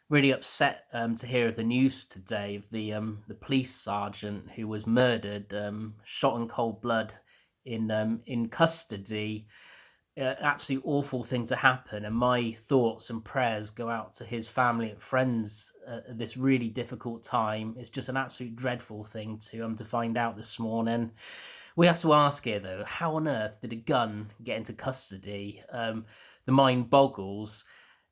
Really upset to hear of the news today of the police sergeant who was murdered, shot in cold blood in custody. Absolutely awful thing to happen, and my thoughts and prayers go out to his family and friends at this really difficult time. It's just an absolute dreadful thing to find out this morning. We have to ask here though, how on earth did a gun get into custody? The mind boggles.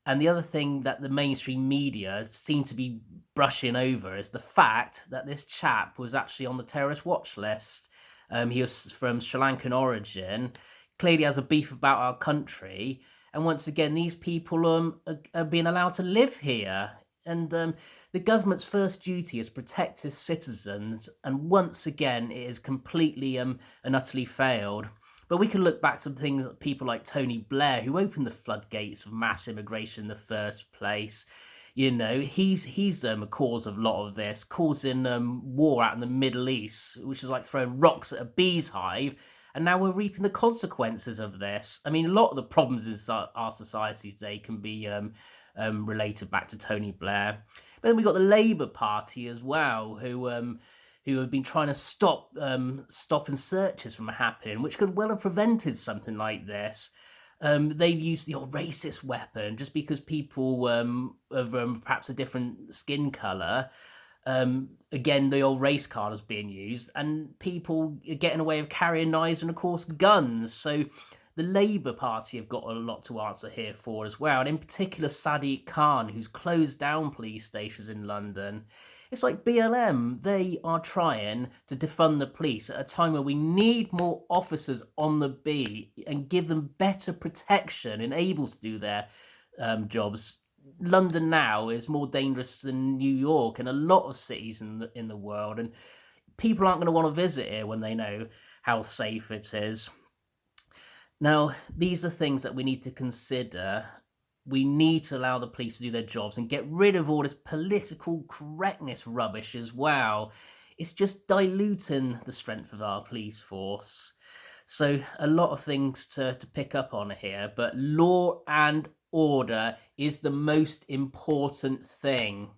And the other thing that the mainstream media seem to be brushing over is the fact that this chap was actually on the terrorist watch list. He was from Sri Lankan origin, clearly has a beef about our country. And once again, these people are being allowed to live here. And the government's first duty is protect its citizens. And once again, it is completely and utterly failed. But we can look back to things people like Tony Blair, who opened the floodgates of mass immigration in the first place. You know, he's a cause of a lot of this, causing war out in the Middle East, which is like throwing rocks at a bee's hive. And now we're reaping the consequences of this. I mean, a lot of the problems in our society today can be related back to Tony Blair. But then we got the Labour Party as well, who have been trying to stopping searches from happening, which could well have prevented something like this. They've used the old racist weapon just because people of perhaps a different skin color. Again, the old race card is being used, and people are getting away with carrying knives and, of course, guns. So the Labour Party have got a lot to answer here for as well, and in particular Sadiq Khan, who's closed down police stations in London. It's like BLM, they are trying to defund the police at a time where we need more officers on the beat and give them better protection and able to do their jobs. London now is more dangerous than New York and a lot of cities in the world, and people aren't going to want to visit here when they know how safe it is. Now, these are things that we need to consider. We need to allow the police to do their jobs and get rid of all this political correctness rubbish as well. It's just diluting the strength of our police force. So, a lot of things to pick up on here, but law and order is the most important thing.